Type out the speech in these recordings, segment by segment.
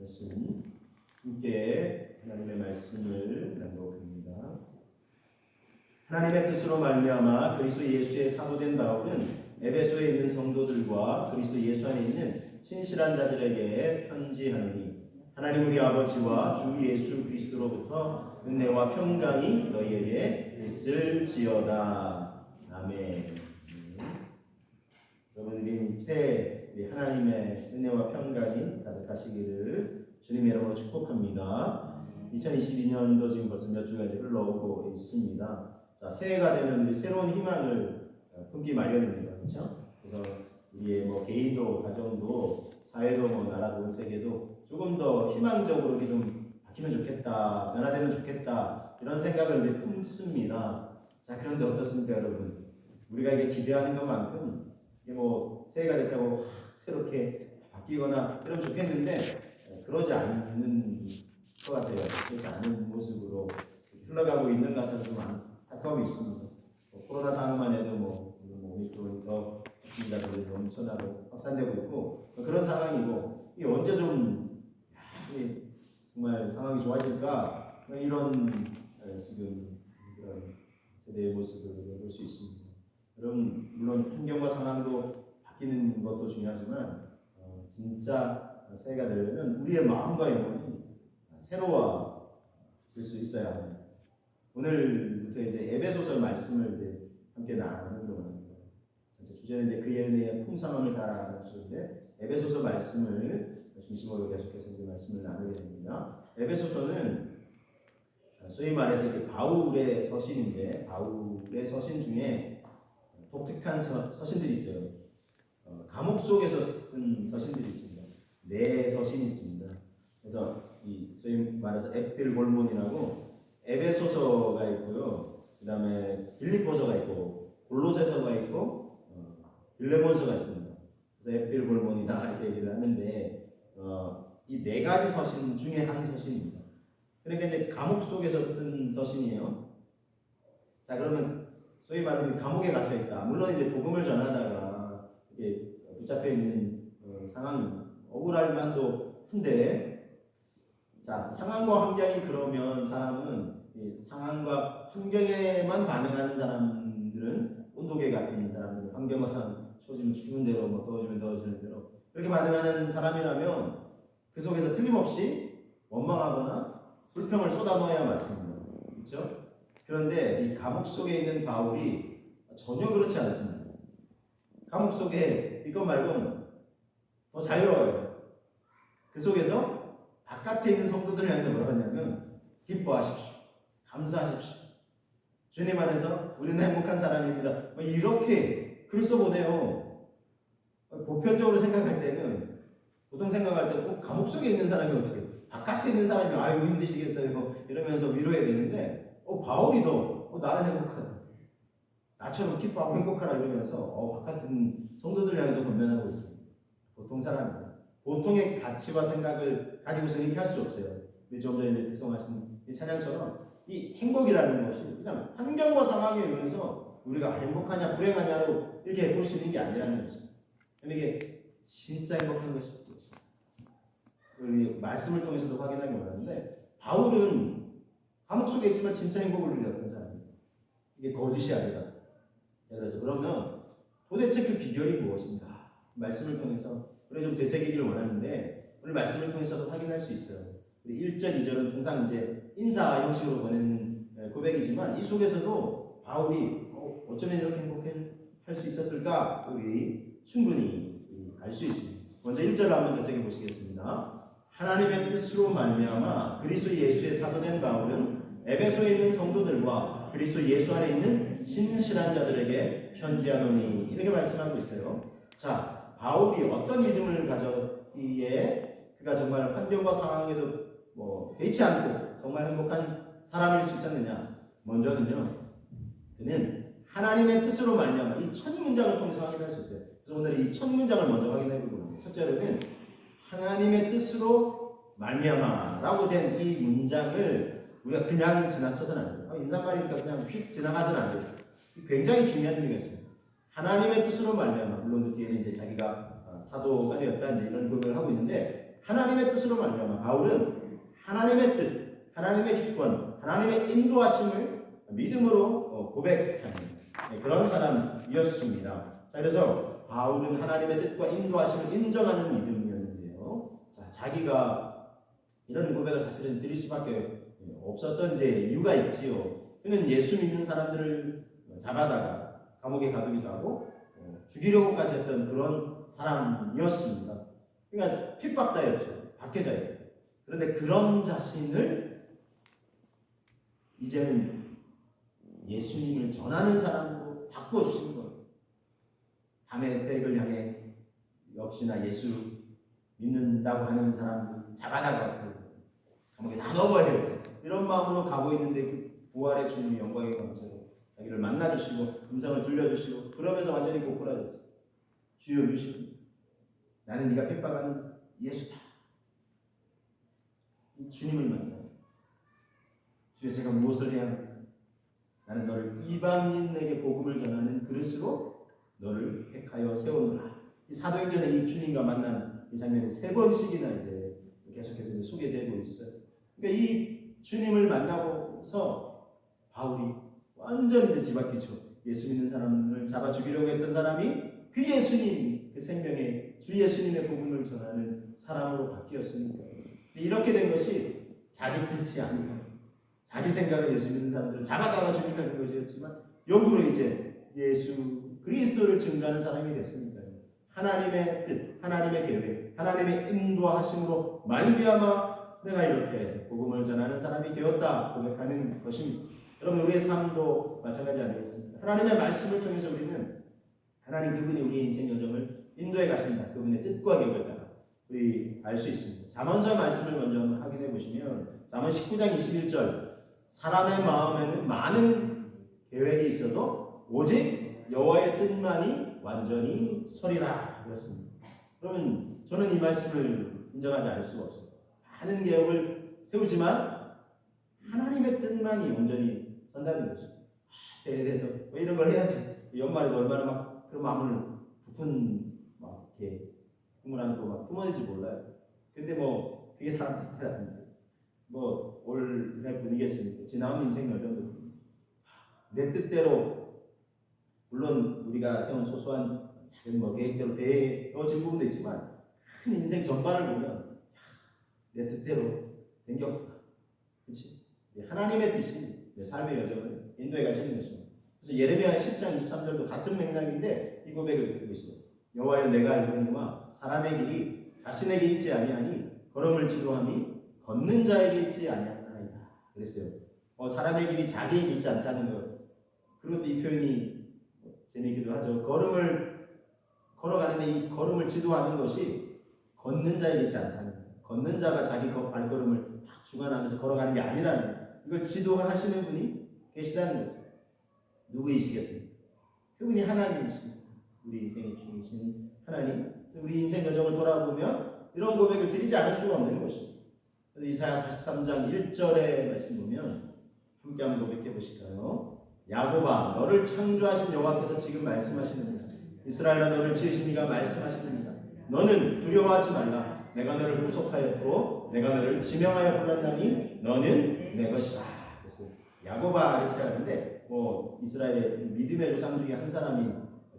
말씀 함께 하나님의 말씀을 낭독합니다. 하나님의 뜻으로 말미암아 그리스도 예수의 사도된 바울은 에베소에 있는 성도들과 그리스도 예수 안에 있는 신실한 자들에게 편지하노니 하나님 우리 아버지와 주 예수 그리스도로부터 은혜와 평강이 너희에게 있을지어다. 아멘. 여러분들이 새 하나님의 은혜와 평강이 가득하시기를 주님의 이름으로 축복합니다. 2022년도 지금 벌써 몇 주가 이제 흘러오고 있습니다. 자, 새해가 되면 우리 새로운 희망을 품기 마련입니다. 그렇죠? 그래서 우리의 개인도 가정도 사회도 나라도 세계도 조금 더 희망적으로 이렇게 좀 바뀌면 좋겠다, 변화되면 좋겠다 이런 생각을 이제 품습니다. 자, 그런데 어떻습니까, 여러분? 우리가 이게 기대하는 것만큼 이게 새해가 됐다고 새롭게 바뀌거나 이러면 좋겠는데 그러지 않는 것 같아요. 그렇지 않은 모습으로 흘러가고 있는 것 같아서 좀 안타까움이 있습니다. 코로나 상황만 해도 오미크론이 더 확진자들이 넘쳐나고 확산되고 있고 그런 상황이고 이게 언제 좀 정말 상황이 좋아질까 이런 지금 이런 세대의 모습을 볼 수 있습니다. 여러분 물론 환경과 상황도 바뀌는 것도 중요하지만 진짜 새해가 되려면 우리의 마음과 영혼이 새로워질 수 있어야 합니다. 오늘부터 이제 에베소서 말씀을 이제 함께 나누려고 합니다. 주제는 이제 그의 은혜의 풍성함을 따라하시는데 에베소서 말씀을 중심으로 계속해서 이제 말씀을 나누게 됩니다. 에베소서는 소위 말해서 이렇게 바울의 서신인데 바울의 서신 중에 독특한 서신들이 있어요. 감옥 속에서 쓴 서신들이 있습니다. 네 서신이 있습니다. 그래서 이 소위 말해서 에필골몬이라고 에베소서가 있고요. 그 다음에 빌립보서가 있고 골로새서가 있고 빌레몬서가 있습니다. 그래서 에필골몬이다 이렇게 얘기를 하는데 이 네 가지 서신 중에 한 서신입니다. 그러니까 이제 감옥 속에서 쓴 서신이에요. 자, 그러면 소위 말해서 감옥에 갇혀 있다. 물론 이제 복음을 전하다가 이게 붙잡혀 있는 상황이 억울할 만도 한데, 자, 상황과 환경이 그러면 사람은 이 상황과 환경에만 반응하는 사람들은 온도계 같은 사람들, 환경과 상황, 추워지면 추운 대로, 더워지면 더워지는 대로 그렇게 반응하는 사람이라면 그 속에서 틀림없이 원망하거나 불평을 쏟아놓아야 맞습니다. 그렇죠? 그런데 이 감옥 속에 있는 바울이 전혀 그렇지 않습니다. 감옥 속에 이것 말고는 더 자유로워요. 그 속에서 바깥에 있는 성도들을 향해서 뭐라고 하냐면 기뻐하십시오. 감사하십시오. 주님 안에서 우리는 행복한 사람입니다. 이렇게 글 써보네요. 보편적으로 생각할 때는 보통 생각할 때는 꼭 감옥 속에 있는 사람이 어떻게 바깥에 있는 사람이 아이고 힘드시겠어요 이러면서 위로해야 되는데 바울이 더 나는 행복하다. 나처럼 기뻐하고 행복하라 이러면서 바깥에 있는 성도들 향해서 권면하고 있습니다. 보통 사람입니다. 보통의 가치와 생각을 가지고서는 이렇게 할 수 없어요. 우리 좀 전에 특성하신 이 찬양처럼 이 행복이라는 것이 그냥 환경과 상황에 의해서 우리가 행복하냐 불행하냐로 이렇게 볼 수 있는 게 아니라는 것입니다. 이게 진짜 행복한 것이죠. 우리 말씀을 통해서도 확인하기 원하는데 바울은 감옥 속에 있지만 진짜 행복을 누렸던 사람입니다. 이게 거짓이 아니라. 그래서 그러면 도대체 그 비결이 무엇인가? 말씀을 통해서 우리 좀 되새기기를 원하는데 오늘 말씀을 통해서도 확인할 수 있어요. 우리 1절, 2절은 통상 이제 인사 형식으로 보내는 고백이지만 이 속에서도 바울이 어쩌면 이렇게 행복할 수 있었을까? 우리 충분히 알 수 있습니다. 먼저 1절을 한번 되새겨 보시겠습니다. 하나님의 뜻으로 말미암아 그리스도 예수의 사도된 바울은 에베소에 있는 성도들과 그리스도 예수 안에 있는 신실한 자들에게 편지하노니 이렇게 말씀하고 있어요. 자, 바울이 어떤 믿음을 가졌기에 그가 정말 환경과 상황에도 개의치 않고 정말 행복한 사람일 수 있었느냐? 먼저는요, 그는 하나님의 뜻으로 말미암아 이 첫 문장을 통해서 확인할 수 있어요. 그래서 오늘 이 첫 문장을 먼저 확인해 보고 있는데 첫째로는 하나님의 뜻으로 말미암아라고 된 이 문장을 우리가 그냥 지나쳐서는 안 돼요. 인사말이니까 그냥 휙 지나가서는 안 돼요. 굉장히 중요한 의미가 있습니다. 하나님의 뜻으로 말미암아 물론 그 뒤에는 이제 자기가 사도가 되었다 이제 이런 고백을 하고 있는데 하나님의 뜻으로 말미암아 바울은 하나님의 뜻, 하나님의 주권, 하나님의 인도하심을 믿음으로 고백하는 그런 사람이었습니다. 자, 그래서 바울은 하나님의 뜻과 인도하심을 인정하는 믿음이었는데요. 자, 자기가 이런 고백을 사실은 드릴 수밖에 없었던 이제 이유가 있지요. 그는 예수 믿는 사람들을 잡아다가 감옥에 가두기도 하고 죽이려고까지 했던 그런 사람이었습니다. 그러니까 핍박자였죠. 박해자였죠. 그런데 그런 자신을 이제는 예수님을 전하는 사람으로 바꿔주시는 거예요. 담에색을 향해 역시나 예수 믿는다고 하는 사람을 잡아다가 감옥에 다 넣어버려야지. 이런 마음으로 가고 있는데 부활의 주님이 영광의 감사로 자기를 만나주시고 음성을 들려주시고 그러면서 완전히 고꾸라졌지. 주여 유시오, 나는 네가 핍박하는 예수다. 이 주님을 만나. 주여, 제가 무엇을 해야 합니까? 나는 너를 이방인에게 복음을 전하는 그릇으로 너를 택하여 세우노라. 이 사도행전에 이 주님과 만난 이 장면이 3번씩이나 이제 계속해서 소개되고 있어요. 그러니까 이 주님을 만나고서 바울이 완전히 이제 뒤바뀌죠. 예수 믿는 사람을 잡아 죽이려고 했던 사람이 그 예수님, 그 생명의 주 예수님의 복음을 전하는 사람으로 바뀌었으니까. 이렇게 된 것이 자기 뜻이 아니고 자기 생각을 예수 믿는 사람들을 잡아다가 죽이려는 것이었지만 역으로 이제 예수 그리스도를 증거하는 사람이 됐습니다. 하나님의 뜻, 하나님의 계획, 하나님의 인도하심으로 말미암아 내가 이렇게 복음을 전하는 사람이 되었다 고백하는 것입니다. 여러분, 우리의 삶도 마찬가지 아니겠습니까? 하나님의 말씀을 통해서 우리는 하나님 그분이 우리의 인생 여정을 인도해 가신다. 그분의 뜻과 계획을 따라 우리 알 수 있습니다. 잠언서 말씀을 먼저 한번 확인해 보시면 잠언 19장 21절, 사람의 마음에는 많은 계획이 있어도 오직 여호와의 뜻만이 완전히 서리라 그랬습니다. 그러면 저는 이 말씀을 인정하지 않을 수가 없어요. 많은 계획을 세우지만 하나님의 뜻만이 온전히 선다는 거죠. 새해에 대해서 뭐 이런 걸 해야지. 연말에도 얼마나 막 그 마음을 부푼 막 이렇게 꿈을 안고 막 품어질지 몰라요. 근데 뭐 그게 사람 뜻이 아닌데 뭐 올해 분이겠습니까? 지나온 인생 여정도 내 뜻대로 물론 우리가 세운 소소한 작은 뭐 계획대로 되어질 부분도 있지만 큰 인생 전반을 보면 내 뜻대로 된 게 없구나. 그렇지? 하나님의 뜻이 내 삶의 여정을 인도해 가시는 것입니다. 그래서 예레미야 10장 23절도 같은 맥락인데 이 고백을 드리고 있어요. 여호와여, 내가 알거니와 사람의 길이 자신에게 있지 아니하니 걸음을 지도함이 걷는 자에게 있지 아니하나이다. 그랬어요. 사람의 길이 자기에게 있지 않다는 것. 그리고 또 이 표현이 재미있기도 하죠. 걸음을 걸어가는데 이 걸음을 지도하는 것이 걷는 자에게 있지 않다는 거예요. 걷는 자가 자기 발걸음을 막 주관하면서 걸어가는 게 아니라는 거예요. 이걸 지도하시는 분이 계시다는 거죠. 누구이시겠습니까? 그분이 하나님이십니다. 우리 인생의 주인이신 하나님. 우리 인생 여정을 돌아보면 이런 고백을 드리지 않을 수가 없는 것입니다. 이사야 43장 1절의 말씀 보면 함께 한번 고백해 보실까요? 야곱아, 너를 창조하신 여호와께서 지금 말씀하시느니라. 이스라엘아, 너를 지으신 이가 말씀하시느니라. 너는 두려워하지 말라. 내가 너를 구속하였고 내가 너를 지명하여 불렀나니 너는 내 것이라. 그래서 야곱아를 시작하는데 이스라엘의 믿음의 조상 중에 한 사람이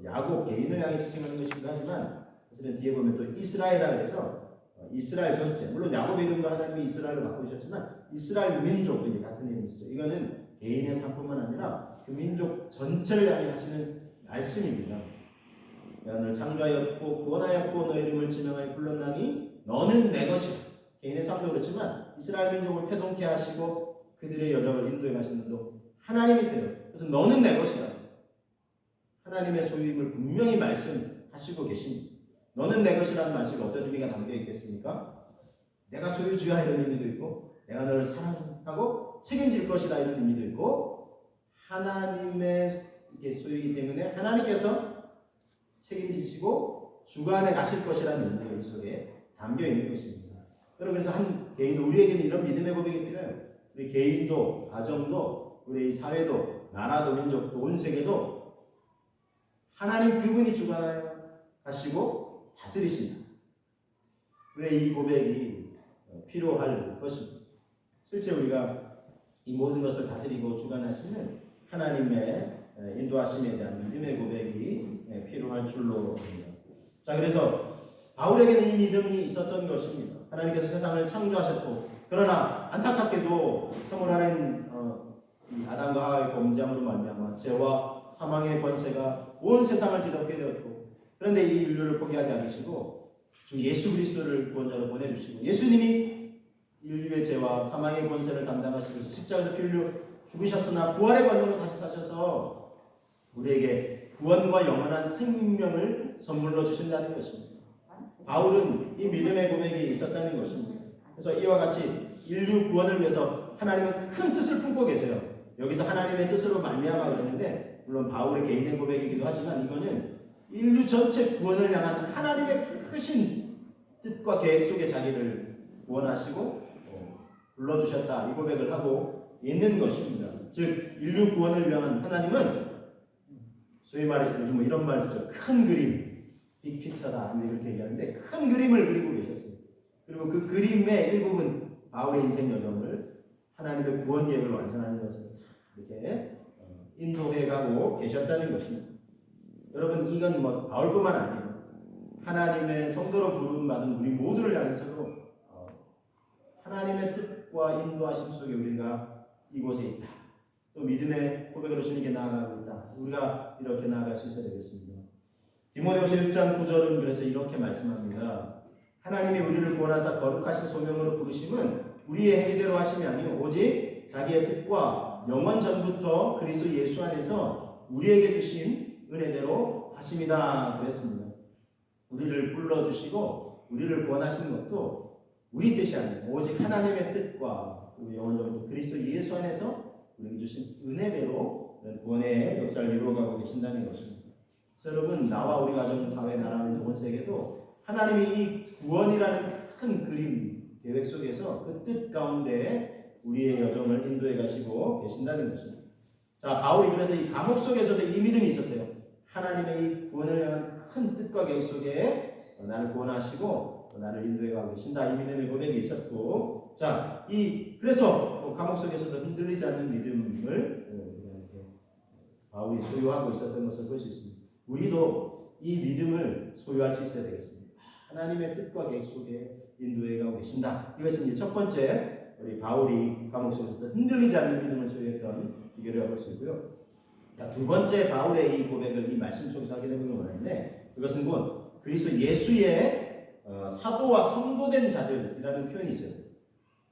야곱 개인을 향해 지칭하는 것이기도 하지만 사실은 뒤에 보면 또 이스라엘이라 그래서 이스라엘 전체, 물론 야곱의 이름도 하나님이 이스라엘로 바꾸셨지만 이스라엘 민족도 이제 같은 이름이시죠. 이거는 개인의 삶뿐만 아니라 그 민족 전체를 향해 하시는 말씀입니다. 내가 너를 창조하였고 구원하였고 너 이름을 지명하여 불렀나니 너는 내 것이라. 개인의 삶도 그렇지만 이스라엘 민족을 태동케 하시고 그들의 여정을 인도해 가시는 분도 하나님이세요. 그래서 너는 내 것이라. 하나님의 소유임을 분명히 말씀하시고 계십니다. 너는 내 것이라는 말씀이 어떤 의미가 담겨 있겠습니까? 내가 소유주야 이런 의미도 있고 내가 너를 사랑하고 책임질 것이라 이런 의미도 있고 하나님의 소유이기 때문에 하나님께서 책임지시고 주관해 가실 것이라는 의미가 이 속에 담겨 있는 것입니다. 여러분, 그래서 한 개인도 우리에게는 이런 믿음의 고백이 필요해요. 우리 개인도 가정도 우리 사회도 나라도 민족도 온 세계도 하나님 그분이 주관하여 가시고 다스리신다. 왜 이 고백이 필요할 것입니다. 실제 우리가 이 모든 것을 다스리고 주관하시는 하나님의 인도하심에 대한 믿음의 고백이 필요할 줄로 봅니다. 자, 그래서 바울에게는 이 믿음이 있었던 것입니다. 하나님께서 세상을 창조하셨고, 그러나 안타깝게도 참으로 하나님 아담과 하와의 범죄함으로 말미암아 죄와 사망의 권세가 온 세상을 뒤덮게 되었고, 그런데 이 인류를 포기하지 않으시고 주 예수 그리스도를 구원자로 보내주시고, 예수님이 인류의 죄와 사망의 권세를 담당하시면서 십자가에서 피 흘려 죽으셨으나 부활의 권능으로 다시 사셔서 우리에게 구원과 영원한 생명을 선물로 주신다는 것입니다. 바울은 이 믿음의 고백이 있었다는 것입니다. 그래서 이와 같이 인류 구원을 위해서 하나님은 큰 뜻을 품고 계세요. 여기서 하나님의 뜻으로 말미암아 그러는데, 물론 바울의 개인의 고백이기도 하지만 이거는 인류 전체 구원을 향한 하나님의 크신 뜻과 계획 속에 자기를 구원하시고 불러주셨다, 이 고백을 하고 있는 것입니다. 즉 인류 구원을 위한 하나님은 소위 말해 요즘 이런 말 쓰죠. 큰 그림, 빅피처다 이렇게 얘기하는데, 큰 그림을 그리고 계셨어요. 그리고 그 그림의 일부분, 바울의 인생 여정을 하나님의 구원 계획을 완성하는 것을 이렇게 인도해가고 계셨다는 것입니다. 여러분, 이건 뭐 바울뿐만 아니에요. 하나님의 성도로 부름받은 우리 모두를 향해서도 하나님의 뜻과 인도하심 속에 우리가 이곳에 있다, 또 믿음의 고백으로 주님께 나아가고 있다, 우리가 이렇게 나아갈 수 있어야 되겠습니다. 디모데후서 1장 9절은 그래서 이렇게 말씀합니다. 하나님이 우리를 구원하사 거룩하신 소명으로 부르심은 우리의 행위대로 하심이 아니요 오직 자기의 뜻과 영원 전부터 그리스도 예수 안에서 우리에게 주신 은혜대로 하심이다 그랬습니다. 우리를 불러주시고 우리를 구원하시는 것도 우리 뜻이 아니고 오직 하나님의 뜻과 영원 전부터 그리스도 예수 안에서 우리에게 주신 은혜대로 구원의 역사를 이루어가고 계신다는 것입니다. 그래서 여러분, 나와 우리 가정, 사회, 나라, 온 세계도 하나님이 이 구원이라는 큰 그림 계획 속에서 그 뜻 가운데 우리의 여정을 인도해 가시고 계신다는 것입니다. 자, 바울이 그래서 이 감옥 속에서도 이 믿음이 있었어요. 하나님의 이 구원을 향한 큰 뜻과 계획 속에 나를 구원하시고 나를 인도해 가고 계신다, 이 믿음의 고백이 있었고, 자, 그래서 감옥 속에서도 흔들리지 않는 믿음을 바울이 소유하고 있었던 것을 볼 수 있습니다. 우리도 이 믿음을 소유할 수 있어야 되겠습니다. 하나님의 뜻과 계획 속에 인도해 가고 계신다. 이것이 이제 첫 번째, 우리 바울이 감옥 속에서도 흔들리지 않는 믿음을 소유했던 비결이라고 볼 수 있고요. 자, 두 번째, 바울의 이 고백을 이 말씀 속에서 하게 되는 원인데, 그것은 곧 그리스도 예수의 사도와 성도된 자들이라는 표현이 있어요.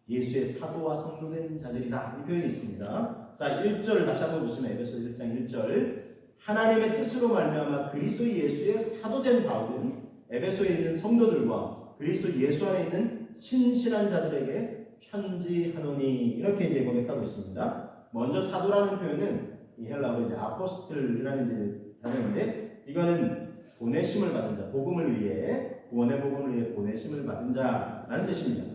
예수의 사도와 성도된 자들이다, 이 표현이 있습니다. 자, 1절 다시 한번 보시면 에베소 1장 1절, 하나님의 뜻으로 말미암아 그리스도 예수의 사도된 바울은 에베소에 있는 성도들과 그리스도 예수 안에 있는 신실한 자들에게 편지하노니, 이렇게 이제 고백하고 있습니다. 먼저 사도라는 표현은 이 헬라어로 이제 아포스틀이라는 이제 단어인데, 이거는 보내심을 받은 자, 복음을 위해, 구원의 복음을 위해 보내심을 받은 자라는 뜻입니다.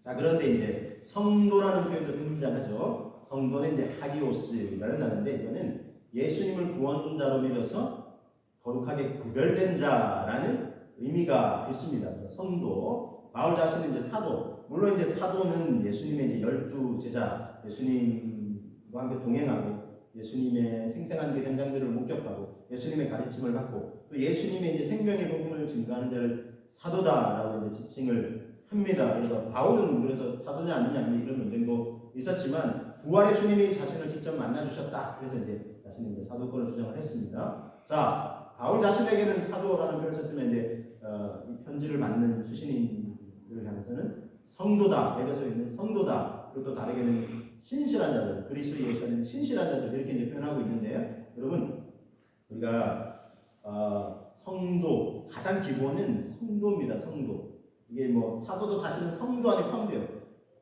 자, 그런데 이제 성도라는 표현도 등장하죠. 성도는 이제 하기오스라는 단어인데, 이거는 예수님을 구원자로 믿어서 거룩하게 구별된 자라는 의미가 있습니다. 그래서 성도, 바울 자신은 이제 사도, 물론 이제 사도는 예수님의 이제 12제자, 예수님과 함께 동행하고 예수님의 생생한 그 현장들을 목격하고 예수님의 가르침을 받고 또 예수님의 이제 생명의 복음을 증거하는 자를 사도다라고 이제 지칭을 합니다. 그래서 바울은 그래서 사도냐 아니냐 이런 논쟁도 있었지만, 부활의 주님이 자신을 직접 만나 주셨다, 그래서 이제 자신이 이제 사도권을 주장을 했습니다. 자, 바울 자신에게는 사도라는 표현을 썼지만 이제 이 편지를 맡는 수신인들을 향해서는 성도다, 에베소에 있는 성도다, 그리고 또 다르게는 신실한 자들, 그리스도 예수는 신실한 자들, 이렇게 이제 표현하고 있는데요. 여러분, 우리가 성도, 가장 기본은 성도입니다. 성도. 이게 뭐 사도도 사실은 성도 안에 포함돼요.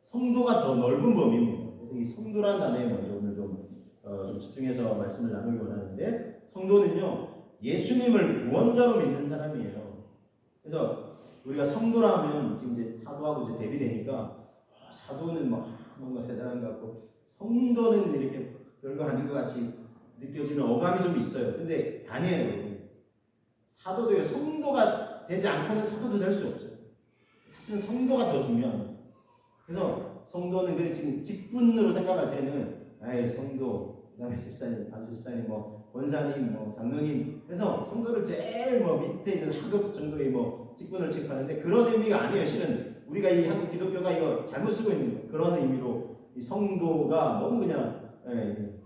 성도가 더 넓은 범위입니다. 그래서 이 성도라는 단어에 먼저 오늘 좀 집중해서 말씀을 나누기 원하는데, 성도는요, 예수님을 구원자로 믿는 사람이에요. 그래서 우리가 성도라 하면 지금 이제 사도하고 이제 대비되니까 사도는 뭔가 대단한 것 같고 성도는 이렇게 별거 아닌 것 같이 느껴지는 어감이 좀 있어요. 근데 아니에요. 사도도요, 성도가 되지 않고는 사도도 될 수 없어요. 실은 성도가 더 중요한 거예요. 그래서 성도는 그래 지금 직분으로 생각할 때는 아예 성도, 그다음에 집사님, 반수 집사님, 뭐 권사님, 뭐 장로님, 그래서 성도를 제일 뭐 밑에 있는 하급 정도의 뭐 직분을 취급하는데 그런 의미가 아니에요. 실은 우리가 이 한국 기독교가 이거 잘못 쓰고 있는 거예요. 그런 의미로 이 성도가 너무 그냥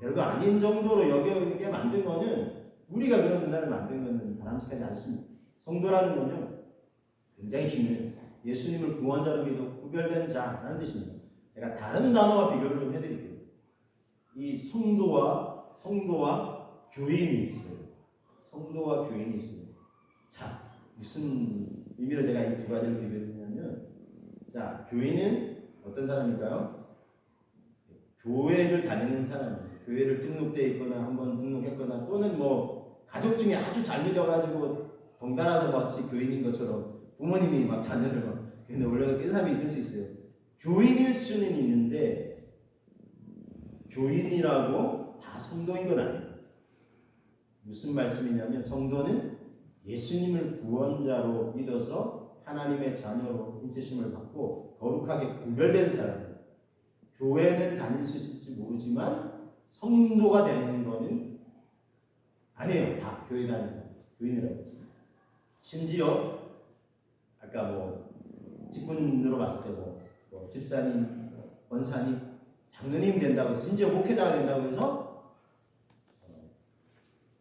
별거 아닌 정도로 여기게 만든 거는 우리가 그런 문화를 만든 거는 바람직하지 않습니다. 성도라는 건요 굉장히 중요해요. 예수님을 구원자로 믿어 구별된 자라는 뜻입니다. 제가 다른 단어와 비교를 좀 해드릴게요. 이 성도와 교인이 있어요. 성도와 교인이 있어요. 자, 무슨 의미로 제가 이 두 가지를 비교했냐면, 자, 교인은 어떤 사람일까요? 교회를 다니는 사람이에요. 교회를 등록돼 있거나 한번 등록했거나 또는 뭐 가족 중에 아주 잘 믿어가지고 덩달아서 마치 교인인 것처럼 부모님이 막 자녀를 막 근데 원래 그런 사람이 있을 수 있어요. 교인일 수는 있는데 교인이라고 다 성도인 건 아니에요. 무슨 말씀이냐면 성도는 예수님을 구원자로 믿어서 하나님의 자녀로 인치심을 받고 거룩하게 구별된 사람이에요. 교회는 다닐 수 있을지 모르지만 성도가 되는 거는 아니에요. 다 교회 다니는 교인이라고. 심지어 아까 뭐 직분으로 봤을 때 뭐 집사님, 원사님, 장로님 된다고 해서 심지어 목회자가 된다고 해서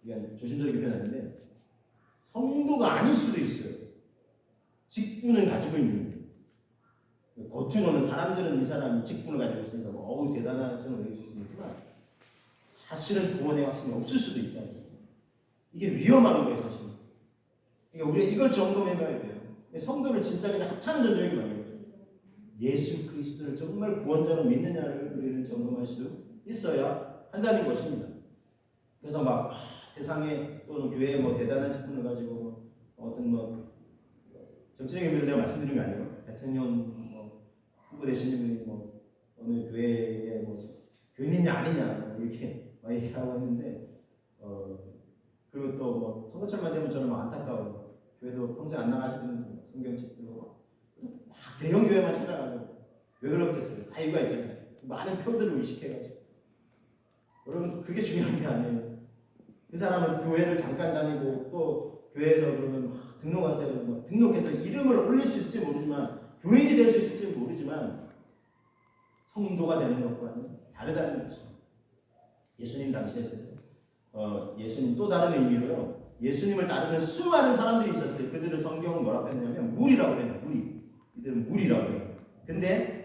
이건 조심스럽게 표현하는데 성도가 아닐 수도 있어요. 직분을 가지고 있는 거예요. 겉으로는 사람들은 이 사람이 직분을 가지고 있으니까 어우 대단한 저는 여길 수 있지만 사실은 구원의 확신이 없을 수도 있다. 이게 위험한 거예요, 사실. 그러니까 우리가 이걸 점검해봐야 돼요. 성도를 진짜 그냥 하찮은 존재에게 말해요. 예수 그리스도를 정말 구원자로 믿느냐를 우리는 점검할 수 있어야 한다는 것입니다. 그래서 막 세상에 또는 교회에 뭐 대단한 직분을 가지고 어떤 뭐 정치적인 의미로 제가 말씀드린 게 아니에요. 대통령 뭐 후보 되시는 분이 뭐 어느 교회에 뭐 교인이냐 아니냐 뭐 이렇게 막 얘기하고 했는데 그리고 또 뭐 선거철만 되면 저는 뭐 안타까워요. 교회도 평소에 안 나가시는 성경책 들고 막 대형 교회만 찾아가지고 왜 그렇겠어요? 다 이유가 있잖아요. 많은 표들을 의식해가지고 여러분 그게 중요한 게 아니에요. 그 사람은 교회를 잠깐 다니고 또 교회에서 그러면 등록하세요. 뭐 등록해서 이름을 올릴 수 있을지 모르지만 교인이 될 수 있을지 모르지만 성도가 되는 것과는 다르다는 거죠. 예수님 당시에서요. 예수님 또 다른 의미로요. 예수님을 따르는 수많은 사람들이 있었어요. 그들을 성경은 뭐라고 했냐면 무리라고 해요. 무리. 이들은 무리라고 해요. 근데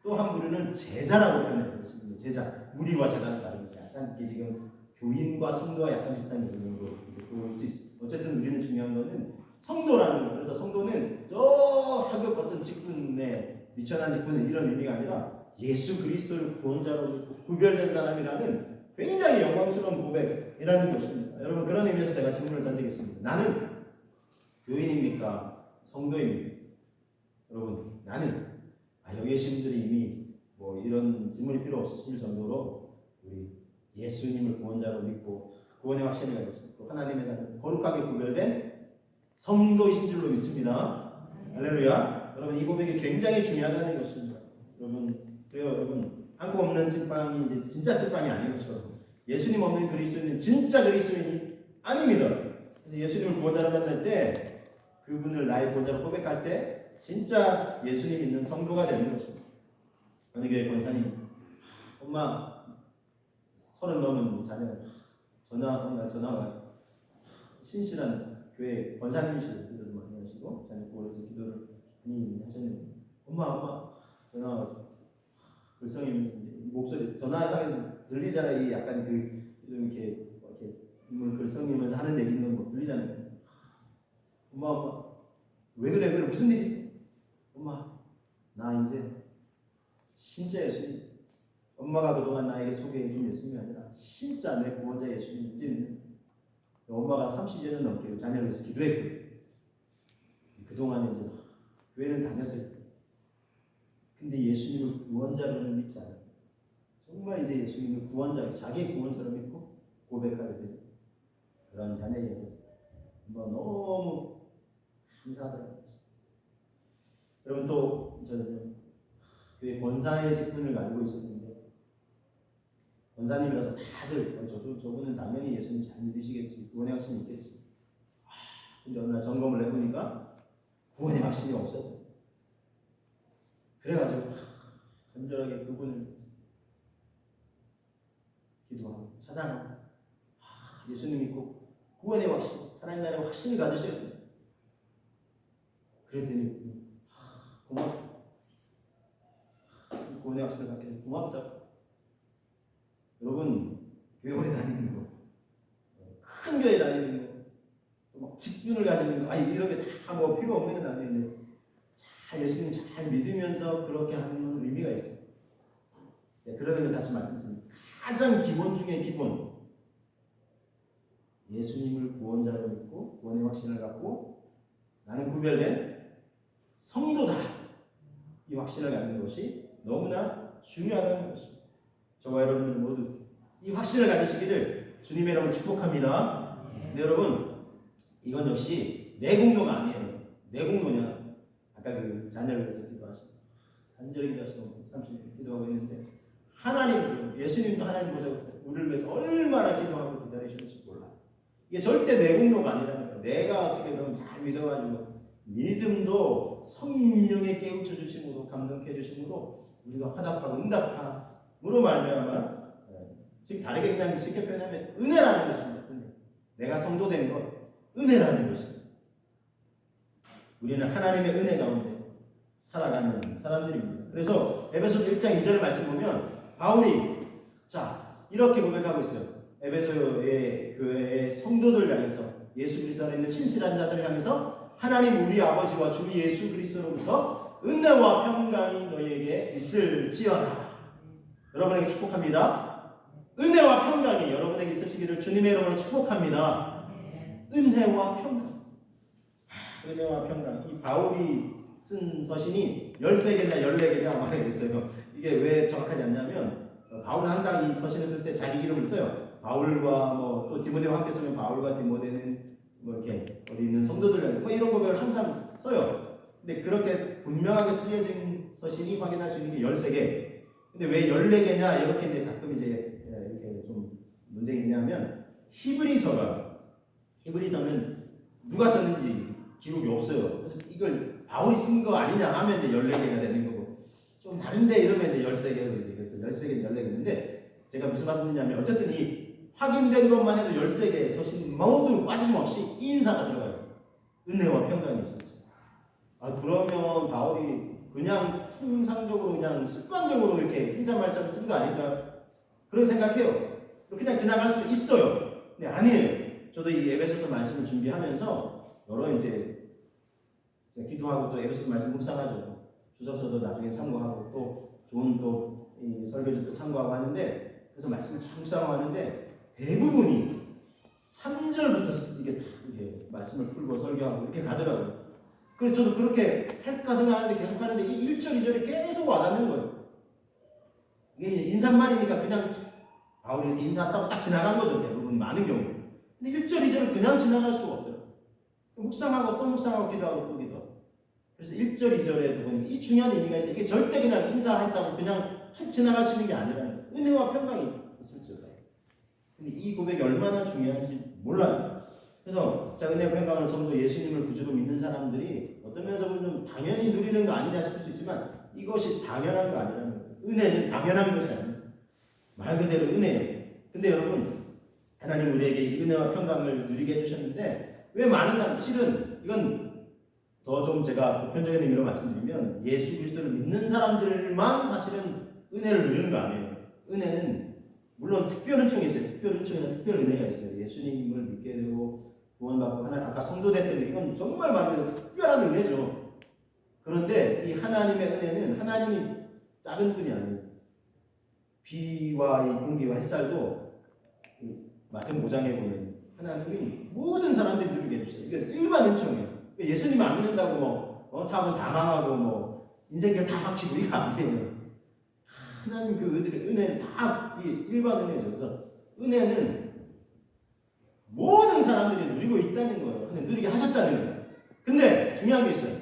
또 한 부류는 제자라고 표현해요. 제자. 무리와 제자는 다릅니다. 약간 이게 지금 교인과 성도와 약간 비슷한 개념으로 볼 수 있어요. 어쨌든 우리는 중요한 거는 성도라는 거예요. 그래서 성도는 저 하급 어떤 직분에 미천한 직분은 이런 의미가 아니라 예수 그리스도를 구원자로 구별된 사람이라는 굉장히 영광스러운 고백이라는 것입니다. 여러분 그런 의미에서 제가 질문을 던지겠습니다. 나는 교인입니까? 성도입니까? 여러분 나는 여기 계신 분들이 이미 뭐 이런 질문이 필요 없으실 정도로 우리 예수님을 구원자로 믿고 구원의 확신을 가지고 있고 하나님의 자녀 거룩하게 구별된 성도이신 줄로 믿습니다. 할렐루야. 여러분 이 고백이 굉장히 중요하다는 것입니다. 여러분 한국 없는 찐빵이 이제 진짜 찐빵이 아닌 것처럼 예수님 없는 그리스도인은 진짜 그리스도인이 아닙니다. 그래서 예수님을 구원자로 만날 때 그분을 나의 구원자로 고백할 때 진짜 예수님 믿는 성도가 되는 것입니다. 어느 교회 권사님 엄마 30 넘은 자녀 전화가 신실한 교회 권사님이시고 기도를 많이 하시고 자녀 보호해서 기도를 많이 하셨는데 엄마 전화가 글썽이 목소리 전화가 들리잖아요. 이 약간 그 이렇게 글썽이면서 하는 얘기는 뭐 들리잖아요. 엄마 왜 그래 무슨 일 있어? 엄마 나 이제 진짜 예수님 엄마가 그동안 나에게 소개해준 예수님이 아니라 진짜 내 구원자 예수님 이제는 엄마가 30여 년 넘게 자녀를 위해서 기도했거든요. 그동안 이제 교회는 다녔어요. 근데 예수님을 구원자로는 믿지 않아요. 정말 이제 예수님을 구원자, 자기 구원자로 믿고 고백하게 되죠. 그런 자녀에게 너무 감사하더라고요. 여러분 또 교회 권사의 직분을 가지고 있었는데 권사님이라서 다들 저분은 당연히 예수님 잘 믿으시겠지, 구원의 확신이 있겠지. 근데 어느 날 점검을 해보니까 구원의 확신이 없었대. 그래가지고 간절하게 그분을 기도하고 찾아가고 예수님 믿고 구원의 확신, 하나님 나라의 확신을 가지셔야 돼요. 그랬더니 고맙다. 구원의 확신을 갖게 돼서 고맙다. 여러분 교회 오래 다니는 거, 큰 교회 다니는 거, 또 막 직분을 가지는 거, 이런 게 다 뭐 필요 없는 건 아닌데 잘 예수님 잘 믿으면서 그렇게 하는 건 의미가 있어요. 그러는 걸 다시 말씀드립니다. 가장 기본 중에 기본, 예수님을 구원자로 믿고 구원의 확신을 갖고 나는 구별된 성도다, 이 확신을 갖는 것이 너무나 중요하다는 것입니다. 저와 여러분들 모두 이 확신을 가지시기를 주님의 이름으로 축복합니다. 네, 여러분 이건 역시 내 공로가 아니에요. 내 공로냐? 아까 그 자녀를 위해서 기도하시고 간절히 기도하시고 30일 기도하고 있는데 하나님, 예수님도 하나님 보자고 우리를 위해서 얼마나 기도하고 기다리시는지 몰라요. 이게 절대 내 공로가 아니라는 거예요. 내가 어떻게 그럼 잘 믿어가지고 믿음도 성령의 깨우쳐 주심으로 감동해 주심으로 우리가 화답하고 응답함으로 말미암아 지금 다르게 그냥 쉽게 표현하면 은혜라는 것입니다. 은혜. 내가 성도된 것 은혜라는 것입니다. 우리는 하나님의 은혜 가운데 살아가는 사람들입니다. 그래서 에베소서 1장 2절 말씀 보면 바울이 이렇게 고백하고 있어요. 에베소의 교회의 성도들 향해서, 예수 그리스도 안에 있는 신실한 자들을 향해서 하나님 우리 아버지와 주 예수 그리스도로부터 은혜와 평강이 너희에게 있을지어다. 여러분에게 축복합니다. 은혜와 평강이 여러분에게 있으시기를 주님의 이름으로 축복합니다. 은혜와 평강. 은혜와 평강. 이 바울이 쓴 서신이 13개냐 14개냐 말했어요. 이게 왜 정확하지 않냐면 바울은 항상 이 서신을 쓸 때 자기 이름을 써요. 바울과 또 디모데와 함께 쓰면 바울과 디모데는 이렇게 어디 있는 성도들 이런 고백을 항상 써요. 근데 그렇게 분명하게 쓰여진 서신이 확인할 수 있는 게 13개. 근데 왜 14개냐 이렇게 이제 가끔 이제 이렇게 좀 논쟁이 있냐면 히브리서는 누가 썼는지 기록이 없어요. 그래서 이걸 바울이 쓴 거 아니냐 하면 이제 14개가 되는 거고, 좀 다른데 이러면 이제 13개로 이제 그래서 13개, 14개인데 제가 무슨 말씀드리냐면 어쨌든 이 확인된 것만 해도 13개의 서신 모두 빠짐없이 이 인사가 들어가요. 은혜와 평강이 있었죠. 그러면 바울이 그냥 통상적으로 그냥 습관적으로 이렇게 인사말자를 쓴 거 아닐까? 그런 생각해요. 그냥 지나갈 수 있어요. 근데 아니에요. 저도 이 에베소서 말씀을 준비하면서 여러 이제 기도하고 또 에베소서 말씀 묵상하죠. 주석서도 나중에 참고하고 또 좋은 또 이 설교집도 참고하고 하는데, 그래서 말씀을 참 묵상하는데 대부분이 3절부터 이게 말씀을 풀고 설교하고 이렇게 가더라고요. 그래서 저도 그렇게 할까 생각하는데 계속 하는데 이 1절, 2절이 계속 와닿는 거예요. 이게 이제 인사말이니까 그냥 바울이 이렇게 인사했다고 딱 지나간 거죠. 대부분 많은 경우. 근데 1절, 2절을 그냥 지나갈 수가 없더라고요. 묵상하고 또 묵상하고 기도하고 또 기도하고. 그래서 1절, 2절에도 보면 이 중요한 의미가 있어요. 이게 절대 그냥 인사했다고 그냥 툭 지나갈 수 있는 게 아니라는 거예요. 은혜와 평강이 있을지어다. 근데 이 고백이 얼마나 중요한지 몰라요. 그래서 은혜와 평강을 성도 예수님을 구주로 믿는 사람들이 어떤 면에서 보면 당연히 누리는 거 아니냐 싶을 수 있지만 이것이 당연한 거 아니라는 거예요. 은혜는 당연한 것이 아니에요. 말 그대로 은혜예요. 근데 여러분, 하나님 우리에게 이 은혜와 평강을 누리게 해주셨는데 왜 많은 사람, 실은 이건 더 좀 제가 보편적인 의미로 말씀드리면 예수 그리스도를 믿는 사람들만 사실은 은혜를 누리는 거 아니에요. 은혜는 물론 특별 은총이 있어요. 특별 은총이나 특별 은혜가 있어요. 예수님을 믿게 되고 구원받고 아까 성도 됐던 이건 정말 말하면 특별한 은혜죠. 그런데 이 하나님의 은혜는 하나님이 작은 분이 아니에요. 비와 이 공기와 햇살도 마태복음 5장에 보면 하나님이 모든 사람들이 누리게 해주세요. 이건 일반 은총이에요. 예수님 안 믿는다고 사업은 다 망하고 인생길 다 막히고 이거 아니에요. 하나님 그 은혜는 다 일반 은혜죠. 그래서 은혜는 모든 사람들이 누리고 있다는 거예요. 근데 누리게 하셨다는 거예요. 근데 중요한 게 있어요.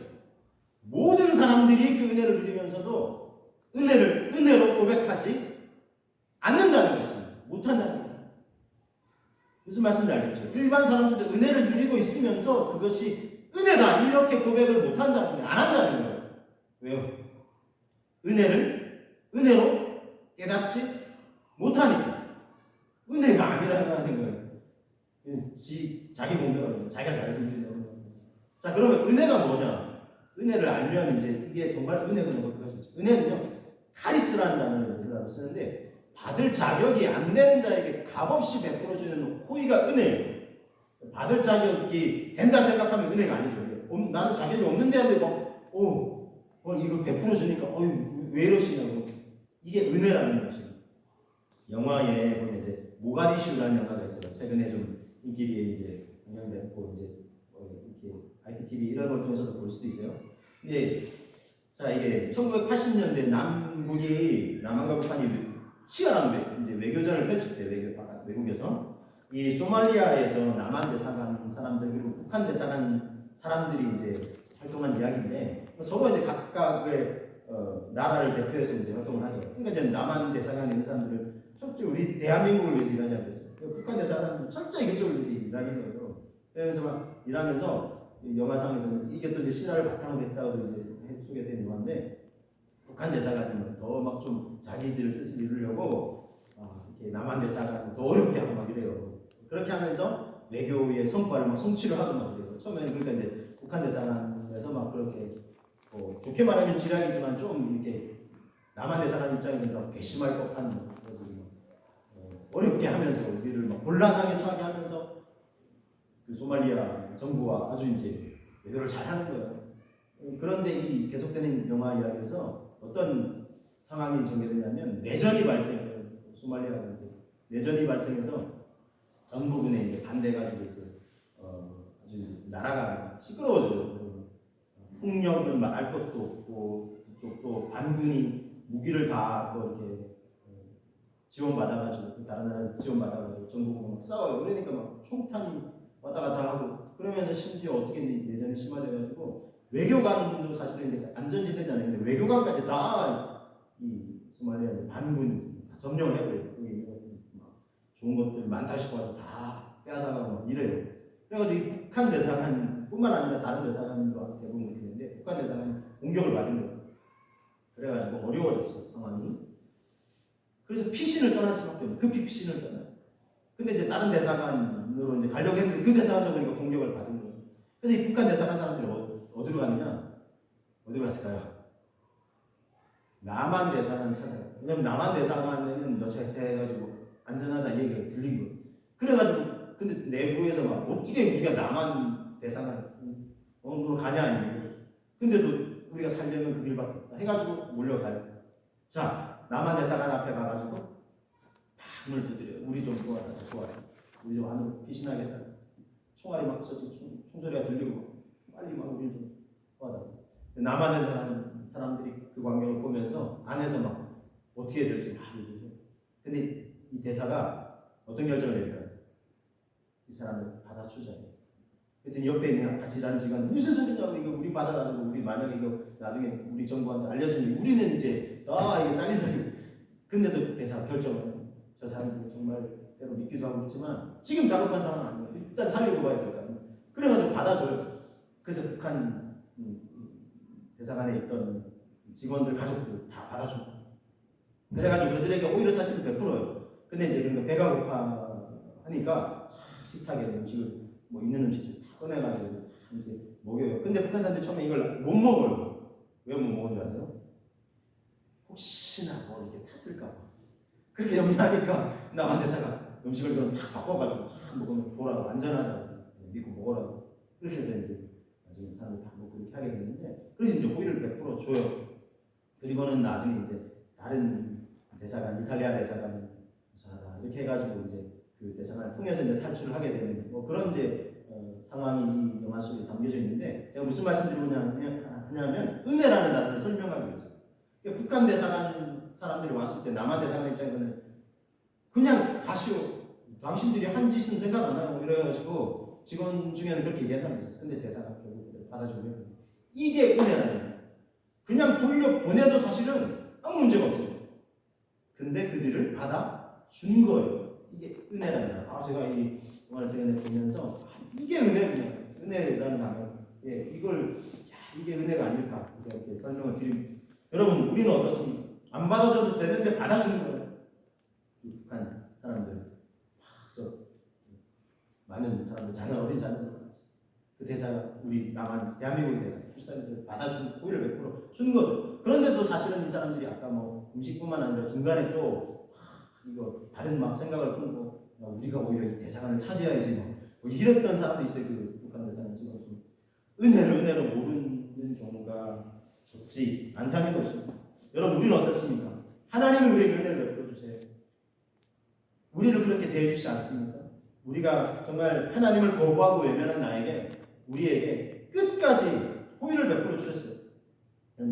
모든 사람들이 그 은혜를 누리면서도 은혜를 은혜로 고백하지 않는다는 것입니다. 못한다는 거예요. 무슨 말씀인지 알겠죠? 일반 사람들도 은혜를 누리고 있으면서 그것이 은혜다 이렇게 고백을 못한다는 거예요. 안 한다는 거예요. 왜요? 은혜를 은혜로 깨닫지 못하니까. 은혜가 아니라는 거예요. 자기 공격을 자기가 잘해서 믿는 거예요. 자, 그러면 은혜가 뭐냐? 은혜를 알면 이제 이게 정말 은혜가 뭐가 그것이죠. 은혜는요, 카리스라는 단어를 대답을 쓰는데 받을 자격이 안 되는 자에게 값없이 베풀어주는 호의가 은혜예요. 받을 자격이 된다 생각하면 은혜가 아니죠. 나는 자격이 없는데 하는데 이걸 베풀어주니까 왜 이러시냐고. 이게 은혜라는 것이에요. 영화에 보면 이제 모가디슈라는 영화가 있어요. 최근에 좀 인기리에 이제 방영됐고 이제 이렇게 IPTV 이런 걸 통해서도 볼 수도 있어요. 이제 자 이게 1980년대 남한과 북한이 치열한 이제 외교전을 펼칠 때 외국에서 이 소말리아에서 남한 대사관 사람들 그리고 북한 대사관 사람들이 이제 활동한 이야기인데 서로 이제 각각의 나라를 대표해서 이제 활동을 하죠. 그러니까 이제 남한 대사관에 있는 사람들은 철저히 우리 대한민국을 위해서 일하지 않겠어요. 북한 대사관은 철저히 그쪽을 위해서 일하는 거예요. 그래서 막 일하면서 영화상에서는 이게 또 이제 신화를 바탕으로 했다고 이제 소개된 영화인데 북한 대사관은 더 막 좀 자기들 뜻을 이루려고 이렇게 남한 대사관을 더 어렵게 하고 막 이래요. 그렇게 하면서 외교의 성과를 막 성취를 하고 막 그래요. 처음에는 그러니까 이제 북한 대사관에서 막 그렇게 좋게 말하면 지략이지만 좀 이렇게 남한 대사관 입장에서는 괘씸할 법한 어렵게 하면서 우리를 막 곤란하게 처하게 하면서 그 소말리아 정부와 아주 이제 외교를 잘 하는 거예요. 그런데 이 계속되는 영화 이야기에서 어떤 상황이 전개되냐면 내전이 발생해요. 소말리아가 이제 내전이 발생해서 전 부분에 이제 반대가지고 이제 아주 이제 나라가 시끄러워져요. 폭력은 말할 것도 없고 또 반군이 무기를 다 또 이렇게 지원받아가지고 다른 나라 지원받아가지고 전국으로 막 싸워요. 그러니까 막 총탄이 왔다 갔다 하고 그러면서 심지어 어떻게 내전이 심화돼가지고 외교관도 사실은 이제 안전지대잖아요. 근데 외교관까지 다 이 소말리아 반군이 다 점령을 해버려요. 좋은 것들 많다 싶어가지고 다 빼앗아가고 막 이래요. 그래가지고 이 북한 대사관뿐만 아니라 다른 대사관도 대부분 그렇게 되는데 북한 대사관이 공격을 받은 거예요. 그래가지고 어려워졌어요 상황이. 그래서 피신을 떠날 수밖에 없어요. 급히 피신을 떠나요. 근데 이제 다른 대사관으로 이제 가려고 했는데 그 대사관도 보니까 공격을 받은 거예요. 그래서 이 북한 대사관 사람들이 어디로 갔느냐? 어디로 갔을까요? 남한 대사관 찾아요. 왜냐면 남한 대사관에는 해가지고 안전하다 얘기가 들린 거예요. 그래가지고 근데 내부에서 막 어떻게 우리가 남한 대사관으로 가냐 근데도 우리가 살려면 그 길밖에 없다 해가지고 몰려가요. 자 남한 대사관 앞에 가가지고 막 문을 두드려요. 우리 좀 도와라. 우리 좀 안으로 피신하겠다. 총알이 막 총소리가 들리고 빨리 막 우리 좀 도와라. 남한 대사관 사람들이 그 광경을 보면서 안에서 막 어떻게 해야 될지 막 얘기해요. 근데 이 대사가 어떤 결정을 내릴까요? 이 사람을 받아주자. 그랬더니 옆에 있는 같이 일하는 직원 무슨 소리냐고 이거 우리 받아가지고 우리 만약에 이거 나중에 우리 정부한테 알려지면 우리는 이제 이게 잘린다. 근데도 대사 결정을 해요. 저 사람들 정말 때로 믿기도 하고 있지만 지금 다급한 상황은 아니에요. 일단 살리고 봐야 될까. 그래가지고 받아줘요. 그래서 북한 대사관에 있던 직원들 가족들 다 받아줍니다. 그래가지고 그들에게 오히려 사실을 베풀어요. 근데 이제 그러니까 배가 고파하니까 식탁에 음식을 있는 음식을 다 꺼내가지고 이제 먹여요. 근데 북한 사람들 처음에 이걸 못 먹어요. 왜 못 먹은 줄 아세요? 혹시나 이게 탔을까봐. 그렇게 염려하니까 남한 대사가 음식을 그럼 다 바꿔가지고 먹으면 보라고 안전하다고 믿고 먹으라고 그렇게 해서 이제 나중에 사람들 다 먹고 그렇게 하게 되는데 그래서 이제 호의를 베풀어 줘요. 그리고는 나중에 이제 다른 대사관 이탈리아 대사관 이렇게 해가지고 이제 그 대사관을 통해서 이제 탈출을 하게 되는 그런 이제 상황이 이 영화 속에 담겨져 있는데 제가 무슨 말씀드리냐면 은혜라는 단어를 설명하기 위해서 그러니까 북한 대사관 사람들이 왔을 때 남한 대사관 입장에서는 그냥 가시오 당신들이 한 짓은 생각 안 하고 이래가지고 직원 중에는 그렇게 얘기한다는 거죠. 근데 대사관 결국 받아주면 이게 은혜라는 거예요. 그냥 돌려보내도 사실은 아무 문제가 없어요. 근데 그들을 받아준 거예요. 이게 은혜란다. 제가 이 영화를 최근에 보면서 이게 은혜구나. 은혜라는 단어. 이게 은혜가 아닐까 이렇게 설명을 드립니다. 여러분, 우리는 어떻습니까? 안 받아줘도 되는데 받아주는 거예요. 북한 사람들, 많은 사람들, 어린 자녀들, 그 대사가 우리 남한 대한민국의 대사, 불쌍해서 받아주는 호의를 베풀어 준 거죠. 그런데도 사실은 이 사람들이 아까 뭐 음식뿐만 아니라 중간에 또 이거 다른 막 생각을 품고 우리가 오히려 이 대사관을 차지해야지 뭐 이랬던 사람도 있어요. 그 북한 대사관 찍어서 은혜를 모르는 경우가 적지 않다는 것입니다. 여러분, 우리는 어떻습니까? 하나님이 우리에게 은혜를 베풀어 주세요. 우리를 그렇게 대해주시지 않습니까? 우리가 정말 하나님을 거부하고 외면한 나에게, 우리에게 끝까지 호의를 베풀어 주셨어요.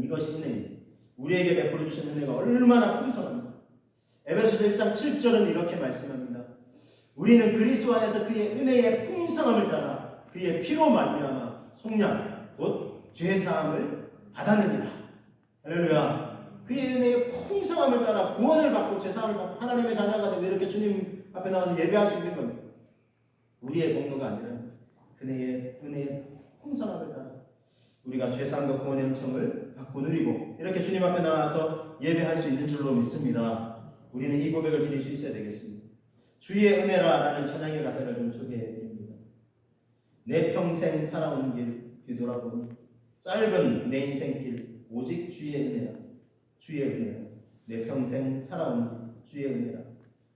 이것이 은혜입니다. 우리에게 베풀어 주신 은혜가 얼마나 풍성합니다. 에베소서 1장 7절은 이렇게 말씀합니다. 우리는 그리스도 안에서 그의 은혜의 풍성함을 따라 그의 피로 말미암아 속량 곧 죄사함을 받았느니라. 할렐루야. 그의 은혜의 풍성함을 따라 구원을 받고 죄사함을 받고 하나님의 자녀가 되고 이렇게 주님 앞에 나와서 예배할 수 있는 겁니다. 우리의 공로가 아니라 그의 은혜의 풍성함을 따라 우리가 죄사함과 구원의 은총을 받고 누리고 이렇게 주님 앞에 나와서 예배할 수 있는 줄로 믿습니다. 우리는 이 고백을 드릴 수 있어야 되겠습니다. 주의 은혜라라는 찬양의 가사를 좀 소개해 드립니다. 내 평생 살아온 길 뒤돌아보니 짧은 내 인생길 오직 주의 은혜라. 주의 은혜라. 내 평생 살아온 길 주의 은혜라.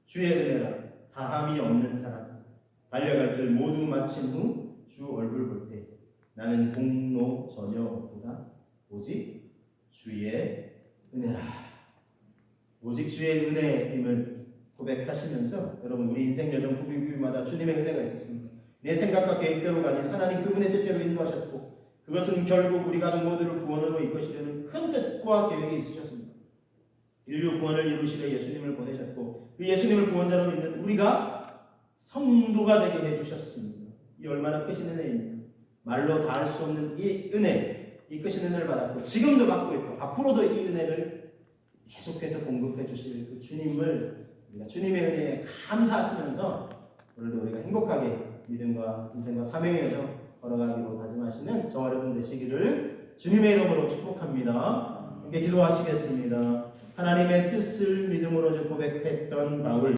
주의 은혜라. 다함이 없는 사람. 달려갈 길 모두 마친 후 주 얼굴 볼 때 나는 공로 전혀보다 오직 주의 은혜라. 오직 주의 은혜임을 고백하시면서 여러분, 우리 인생 여정 구비구비마다 주님의 은혜가 있었습니다. 내 생각과 계획대로가 아닌 하나님 그분의 뜻대로 인도하셨고 그것은 결국 우리 가족 모두를 구원으로 이끄시려는 큰 뜻과 계획이 있으셨습니다. 인류 구원을 이루시려 예수님을 보내셨고 그 예수님을 구원자로 믿는 우리가 성도가 되게 해주셨습니다. 이 얼마나 크신 은혜입니까? 말로 다 할 수 없는 이 은혜, 이 크신 은혜를 받았고 지금도 받고 있고 앞으로도 이 은혜를 계속해서 공급해 주실 그 주님을 우리가 주님의 은혜에 감사하시면서 오늘도 우리가 행복하게 믿음과 인생과 사명의 여정 걸어가기로 다짐하시는 저와 여러분 되시기를 주님의 이름으로 축복합니다. 함께 기도하시겠습니다. 하나님의 뜻을 믿음으로 고백했던 바울